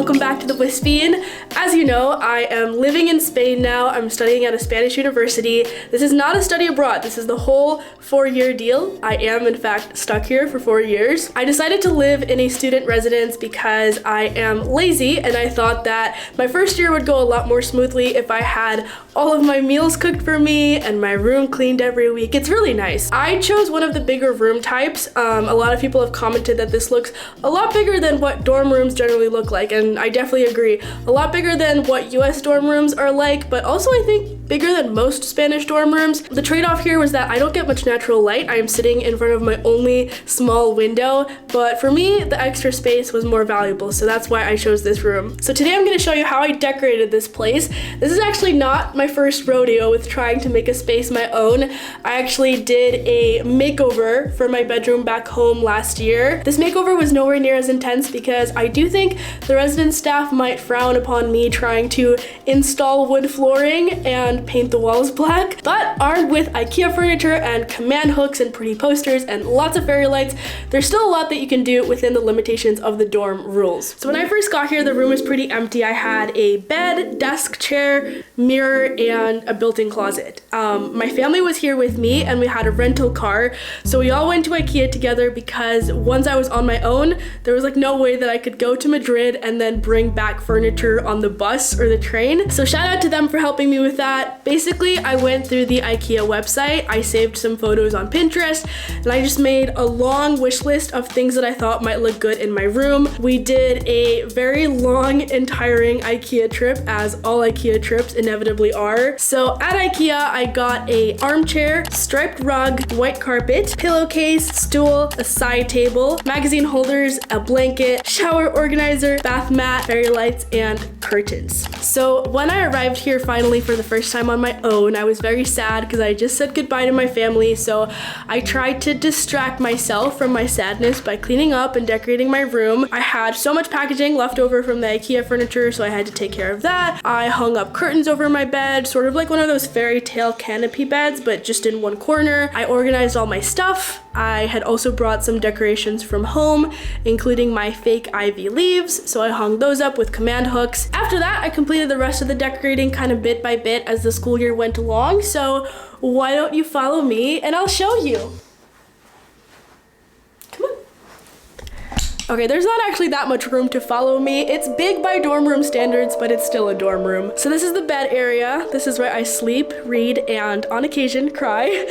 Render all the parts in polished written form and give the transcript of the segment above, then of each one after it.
welcome back to the Bliss Bean. As you know, I am living in Spain now. I'm studying at a Spanish university. This is not a study abroad. This is the whole 4-year deal. I am in fact stuck here for 4 years. I decided to live in a student residence because I am lazy and I thought that my first year would go a lot more smoothly if I had all of my meals cooked for me and my room cleaned every week. It's really nice. I chose one of the bigger room types. A lot of people have commented that this looks a lot bigger than what dorm rooms generally look like, and I definitely agree. A lot bigger than what US dorm rooms are like, but also I think bigger than most Spanish dorm rooms. The trade-off here was that I don't get much natural light. I am sitting in front of my only small window, but for me, the extra space was more valuable, so that's why I chose this room. So today I'm gonna show you how I decorated this place. This is actually not my first rodeo with trying to make a space my own. I actually did a makeover for my bedroom back home last year. This makeover was nowhere near as intense because I do think the resident staff might frown upon me trying to install wood flooring and paint the walls black, but armed with IKEA furniture and command hooks and pretty posters and lots of fairy lights, there's still a lot that you can do within the limitations of the dorm rules. So when I first got here, the room was pretty empty. I had a bed, desk, chair, mirror, and a built-in closet. My family was here with me and we had a rental car, so we all went to IKEA together because once I was on my own, there was like no way that I could go to Madrid and then bring back furniture on the bus or the train. So shout out to them for helping me with that. Basically, I went through the IKEA website, I saved some photos on Pinterest, and I just made a long wish list of things that I thought might look good in my room. We did a very long and tiring IKEA trip, as all IKEA trips inevitably are. So at IKEA, I got a armchair, striped rug, white carpet, pillowcase, stool, a side table, magazine holders, a blanket, shower organizer, bath mat, fairy lights, and curtains. So when I arrived here finally for the first time on my own, I was very sad because I just said goodbye to my family, so I tried to distract myself from my sadness by cleaning up and decorating my room. I had so much packaging left over from the IKEA furniture, so I had to take care of that. I hung up curtains over my bed, sort of like one of those fairy tale canopy beds, but just in one corner. I organized all my stuff. I had also brought some decorations from home, including my fake ivy leaves, so I hung those up with command hooks. After that, I completed the rest of the decorating kind of bit by bit as the school year went along, so why don't you follow me and I'll show you. Okay, there's not actually that much room to follow me. It's big by dorm room standards, but it's still a dorm room. So this is the bed area. This is where I sleep, read, and on occasion cry.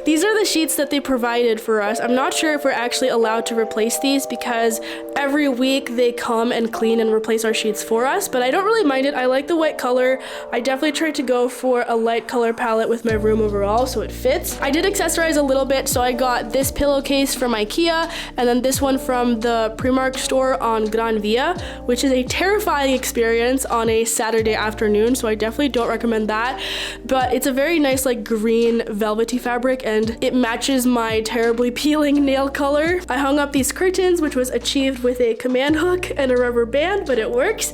These are the sheets that they provided for us. I'm not sure if we're actually allowed to replace these because every week they come and clean and replace our sheets for us, but I don't really mind it. I like the white color. I definitely tried to go for a light color palette with my room overall, so it fits. I did accessorize a little bit, so I got this pillowcase from IKEA, and then this one from the Primark store on Gran Via, which is a terrifying experience on a Saturday afternoon, so I definitely don't recommend that. But it's a very nice like green velvety fabric and it matches my terribly peeling nail color. I hung up these curtains, which was achieved with a command hook and a rubber band, but it works.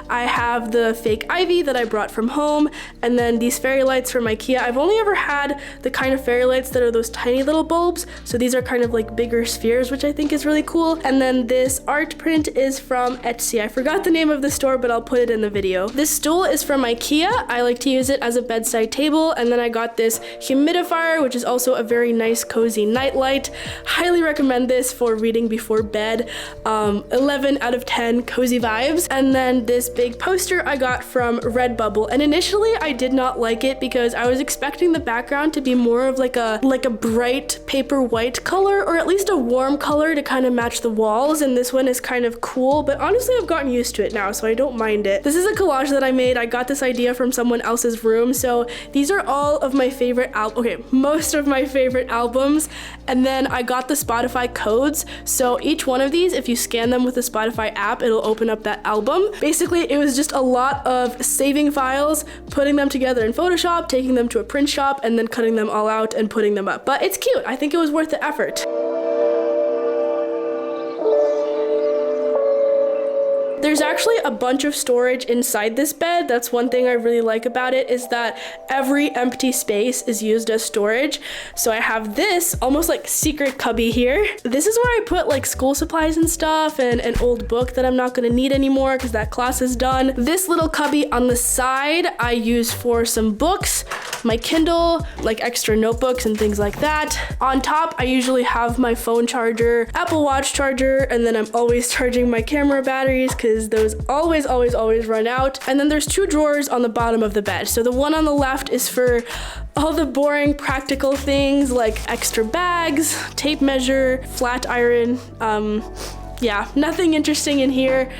I have the fake ivy that I brought from home, and then these fairy lights from IKEA. I've only ever had the kind of fairy lights that are those tiny little bulbs, so these are kind of like bigger spheres, which I think is really cool. And then this art print is from Etsy. I forgot the name of the store, but I'll put it in the video. This stool is from IKEA. I like to use it as a bedside table, and then I got this humidifier, which is also a very nice cozy night light. Highly recommend this for reading before bed. 11 out of 10 cozy vibes. And then this big poster I got from Redbubble, and initially I did not like it because I was expecting the background to be more of like a bright paper white color, or at least a warm color to kind of match the walls, and this one is kind of cool, but honestly I've gotten used to it now, so I don't mind it. This is a collage that I made. I got this idea from someone else's room, so these are all of my favorite most of my favorite albums, and then I got the Spotify codes, so each one of these, if you scan them with the Spotify app, it'll open up that album. Basically, it was just a lot of saving files, putting them together in Photoshop, taking them to a print shop, and then cutting them all out and putting them up. But it's cute. I think it was worth the effort. There's actually a bunch of storage inside this bed. That's one thing I really like about it, is that every empty space is used as storage. So I have this almost like secret cubby here. This is where I put like school supplies and stuff, and an old book that I'm not gonna need anymore because that class is done. This little cubby on the side I use for some books, my Kindle, like extra notebooks and things like that. On top, I usually have my phone charger, Apple Watch charger, and then I'm always charging my camera batteries because those always run out. And then there's two drawers on the bottom of the bed. So the one on the left is for all the boring practical things like extra bags, tape measure, flat iron. Yeah, nothing interesting in here.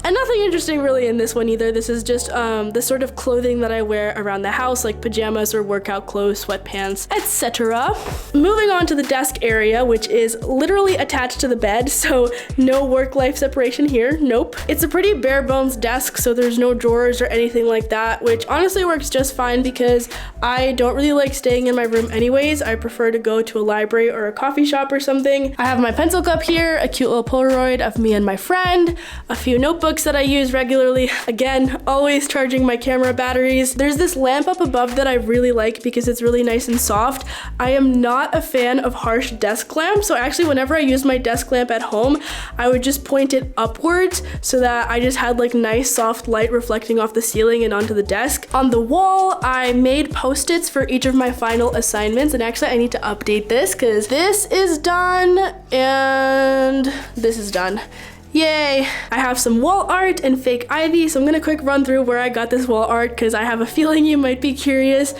And nothing interesting really in this one either. This is just the sort of clothing that I wear around the house, like pajamas or workout clothes, sweatpants, etc. Moving on to the desk area, which is literally attached to the bed, so no work-life separation here, nope. It's a pretty bare bones desk, so there's no drawers or anything like that, which honestly works just fine because I don't really like staying in my room anyways. I prefer to go to a library or a coffee shop or something. I have my pencil cup here, a cute little Polaroid of me and my friend, a few notebooks that I use regularly. Again, always charging my camera batteries. There's this lamp up above that I really like because it's really nice and soft. I am not a fan of harsh desk lamps, so actually whenever I use my desk lamp at home, I would just point it upwards so that I just had like nice soft light reflecting off the ceiling and onto the desk. On the wall, I made post-its for each of my final assignments, and actually I need to update this because this is done and this is done. Yay! I have some wall art and fake ivy, so I'm gonna quick run through where I got this wall art because I have a feeling you might be curious.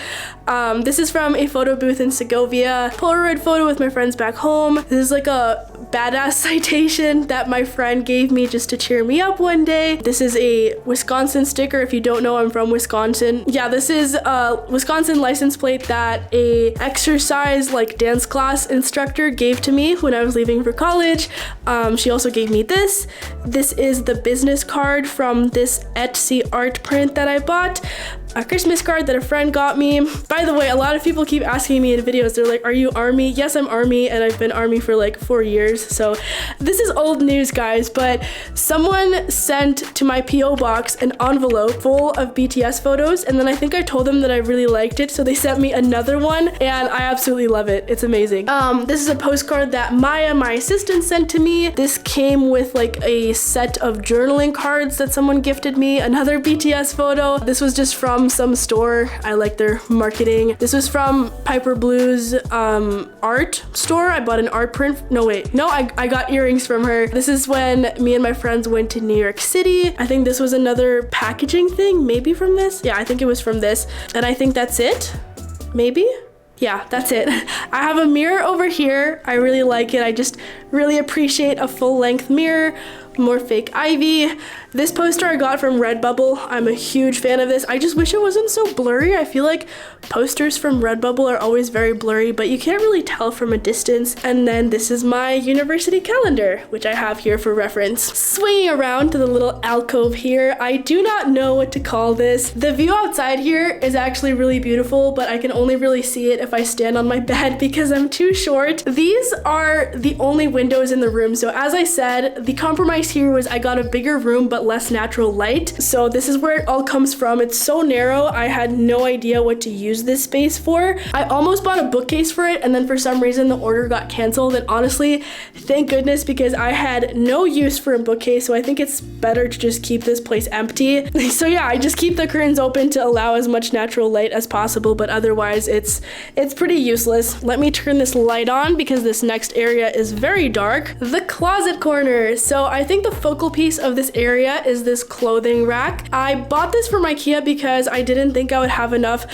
This is from a photo booth in Segovia. Polaroid photo with my friends back home. This is like a badass citation that my friend gave me just to cheer me up one day. This is a Wisconsin sticker. If you don't know, I'm from Wisconsin. Yeah, this is a Wisconsin license plate that a exercise like dance class instructor gave to me when I was leaving for college. She also gave me this. This is the business card from this Etsy art print that I bought. A Christmas card that a friend got me. By the way, a lot of people keep asking me in videos, they're like, are you Army? Yes, I'm Army, and I've been Army for like 4 years, so this is old news, guys, but someone sent to my P.O. box an envelope full of BTS photos, and then I think I told them that I really liked it, so they sent me another one, and I absolutely love it. It's amazing. This is a postcard that Maya, my assistant, sent to me. This came with like a set of journaling cards that someone gifted me. Another BTS photo. This was just from some store. I like their marketing. This was from Piper Blue's art store. I bought an art print. No, wait. No, I got earrings from her. This is when me and my friends went to New York City. I think this was another packaging thing, maybe from this. Yeah, I think it was from this. And I think that's it. Maybe? Yeah, that's it. I have a mirror over here. I really like it. I just really appreciate a full-length mirror. More fake ivy. This poster I got from Redbubble. I'm a huge fan of this. I just wish it wasn't so blurry. I feel like posters from Redbubble are always very blurry, but you can't really tell from a distance. And then this is my university calendar, which I have here for reference. Swinging around to the little alcove here. I do not know what to call this. The view outside here is actually really beautiful, but I can only really see it if I stand on my bed because I'm too short. These are the only windows in the room. So as I said, the compromise here was I got a bigger room but less natural light. So this is where it all comes from. It's so narrow. I had no idea what to use this space for. I almost bought a bookcase for it, and then for some reason the order got canceled, and honestly, thank goodness, because I had no use for a bookcase, so I think it's better to just keep this place empty. So yeah, I just keep the curtains open to allow as much natural light as possible, but otherwise it's pretty useless. Let me turn this light on because this next area is very dark. The closet corner. So I think the focal piece of this area is this clothing rack. I bought this from IKEA because I didn't think I would have enough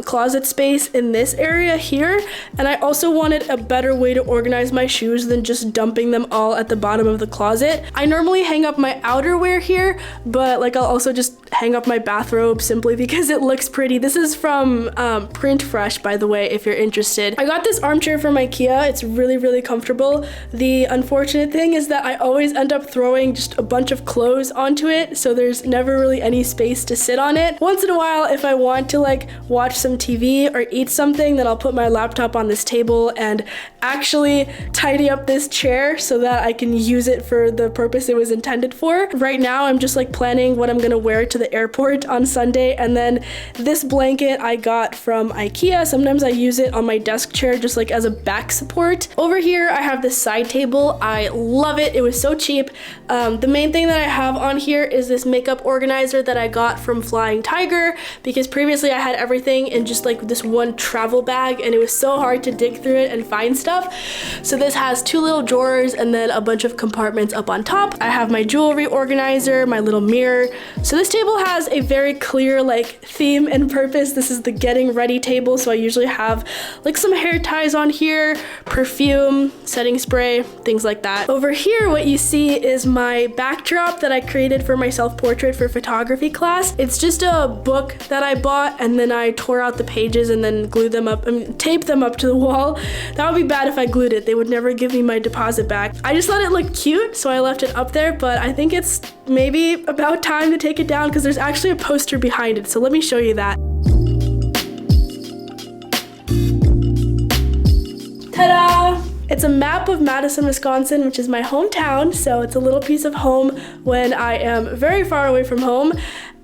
closet space in this area here, and I also wanted a better way to organize my shoes than just dumping them all at the bottom of the closet. I normally hang up my outerwear here, but like I'll also just hang up my bathrobe simply because it looks pretty. This is from Print Fresh, by the way, if you're interested. I got this armchair from IKEA. It's really, really comfortable. The unfortunate thing is that I always end up throwing just a bunch of clothes onto it, so there's never really any space to sit on it. Once in a while, if I want to like watch some TV or eat something, then I'll put my laptop on this table and actually tidy up this chair so that I can use it for the purpose it was intended for. Right now, I'm just like planning what I'm gonna wear to the airport on Sunday, and then this blanket I got from IKEA. Sometimes I use it on my desk chair just like as a back support. Over here, I have this side table. I love it. It was so cheap. The main thing that I have on here is this makeup organizer that I got from Flying Tiger, because previously I had everything in just like this one travel bag and it was so hard to dig through it and find stuff. So this has two little drawers and then a bunch of compartments up on top. I have my jewelry organizer, my little mirror. So this table has a very clear like theme and purpose. This is the getting ready table, so I usually have like some hair ties on here, perfume, setting spray, things like that. Over here, what you see is my backdrop that I created for my self-portrait for photography class. It's just a book that I bought and then I tore out the pages and then glued them up, taped them up to the wall. That would be bad if I glued it. They would never give me my deposit back. I just thought it looked cute, so I left it up there, but I think it's maybe about time to take it down because there's actually a poster behind it. So let me show you that. Ta-da! It's a map of Madison, Wisconsin, which is my hometown, so it's a little piece of home when I am very far away from home.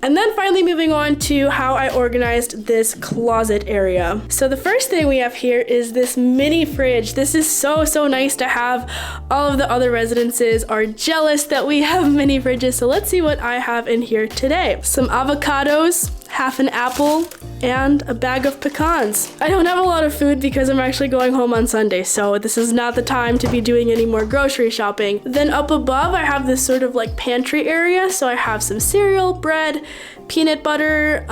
And then finally moving on to how I organized this closet area. So the first thing we have here is this mini fridge. This is so, so nice to have. All of the other residences are jealous that we have mini fridges. So let's see what I have in here today. Some avocados, half an apple, and a bag of pecans. I don't have a lot of food because I'm actually going home on Sunday, so this is not the time to be doing any more grocery shopping. Then up above, I have this sort of like pantry area. So I have some cereal, bread, peanut butter,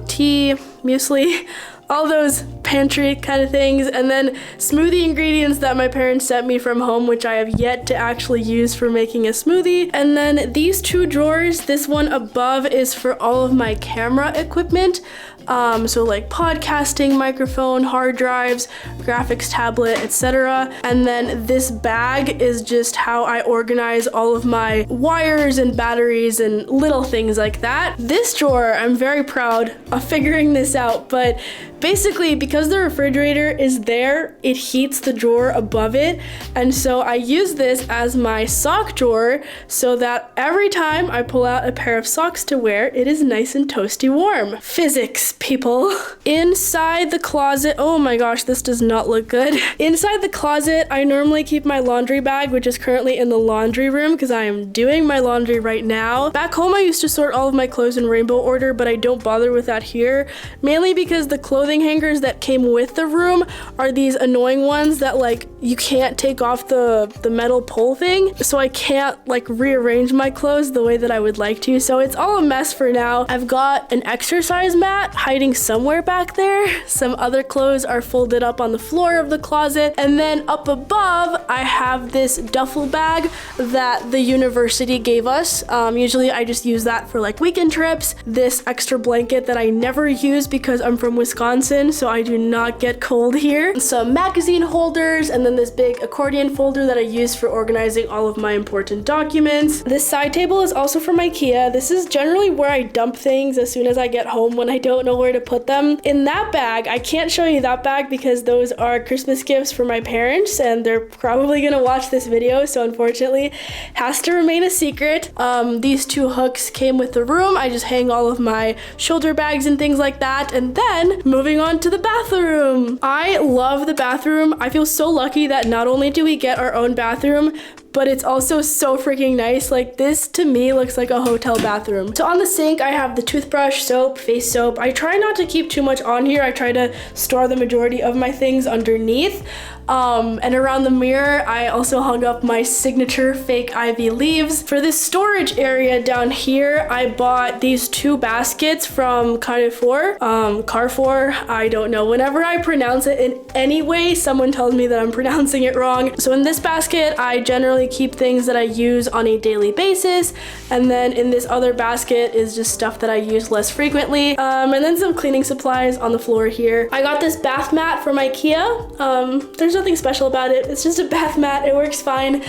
tea, muesli, all those pantry kind of things, and then smoothie ingredients that my parents sent me from home, which I have yet to actually use for making a smoothie. And then these two drawers, this one above is for all of my camera equipment. So like podcasting, microphone, hard drives, graphics tablet, etc. And then this bag is just how I organize all of my wires and batteries and little things like that. This drawer, I'm very proud of figuring this out, but basically because the refrigerator is there, it heats the drawer above it. And so I use this as my sock drawer so that every time I pull out a pair of socks to wear, it is nice and toasty warm. Physics, people. Inside the closet, oh my gosh, this does not look good. Inside the closet, I normally keep my laundry bag, which is currently in the laundry room because I am doing my laundry right now. Back home, I used to sort all of my clothes in rainbow order, but I don't bother with that here, mainly because the clothing hangers that came with the room are these annoying ones that like you can't take off the metal pole thing, so I can't like rearrange my clothes the way that I would like to, so it's all a mess for now. I've got an exercise mat hiding somewhere back there. Some other clothes are folded up on the floor of the closet, and then up above I have this duffel bag that the university gave us. Usually I just use that for like weekend trips. This extra blanket that I never use because I'm from Wisconsin, so I do not get cold here. Some magazine holders, and then this big accordion folder that I use for organizing all of my important documents. This side table is also from IKEA. This is generally where I dump things as soon as I get home when I don't know where to put them. In that bag, I can't show you that bag because those are Christmas gifts for my parents and they're probably gonna watch this video, so unfortunately has to remain a secret. These two hooks came with the room. I just hang all of my shoulder bags and things like that. And then moving on to the bathroom. I love the bathroom. I feel so lucky that not only do we get our own bathroom, but it's also so freaking nice. Like this to me looks like a hotel bathroom. So on the sink, I have the toothbrush, soap, face soap. I try not to keep too much on here. I try to store the majority of my things underneath. And around the mirror, I also hung up my signature fake ivy leaves. For this storage area down here, I bought these two baskets from Carrefour. I don't know. Whenever I pronounce it in any way, someone tells me that I'm pronouncing it wrong. So in this basket, I generally generally keep things that I use on a daily basis. And then in this other basket is just stuff that I use less frequently. And then some cleaning supplies on the floor here. I got this bath mat from IKEA. There's nothing special about it. It's just a bath mat. It works fine.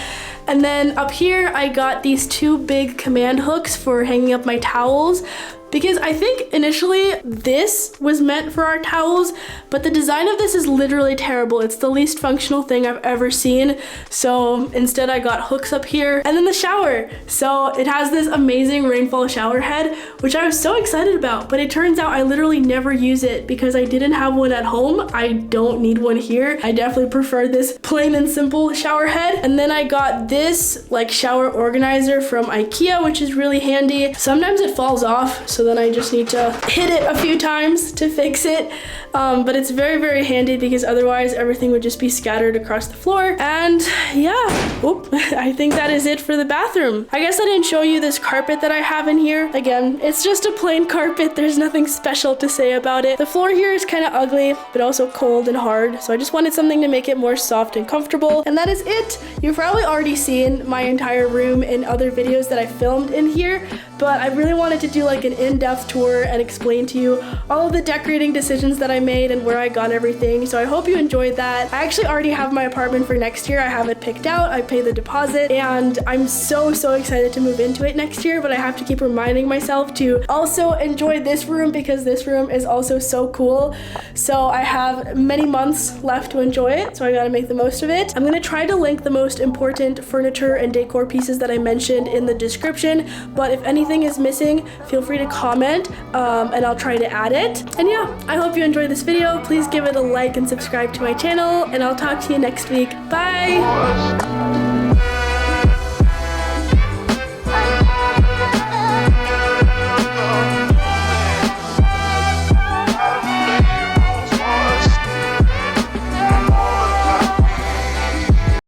And then up here, I got these two big command hooks for hanging up my towels, because I think initially this was meant for our towels, but the design of this is literally terrible. It's the least functional thing I've ever seen. So instead I got hooks up here. And then the shower. So it has this amazing rainfall shower head, which I was so excited about, but it turns out I literally never use it because I didn't have one at home. I don't need one here. I definitely prefer this plain and simple shower head. And then I got this like shower organizer from IKEA, which is really handy. Sometimes it falls off, so then I just need to hit it a few times to fix it. But it's very, very handy because otherwise everything would just be scattered across the floor. And yeah, oop, I think that is it for the bathroom. I guess I didn't show you this carpet that I have in here. Again, it's just a plain carpet. There's nothing special to say about it. The floor here is kind of ugly, but also cold and hard. So I just wanted something to make it more soft and comfortable. And that is it. You've probably already seen my entire room in other videos that I filmed in here, but I really wanted to do like an in-depth tour and explain to you all of the decorating decisions that I made and where I got everything. So I hope you enjoyed that. I actually already have my apartment for next year. I have it picked out. I paid the deposit and I'm so excited to move into it next year, but I have to keep reminding myself to also enjoy this room because this room is also so cool. So I have many months left to enjoy it, so I gotta make the most of it. I'm gonna try to link the most important furniture and decor pieces that I mentioned in the description, but if anything is missing, feel free to comment and I'll try to add it. And yeah, I hope you enjoyed this video. Please give it a like and subscribe to my channel, and I'll talk to you next week. Bye!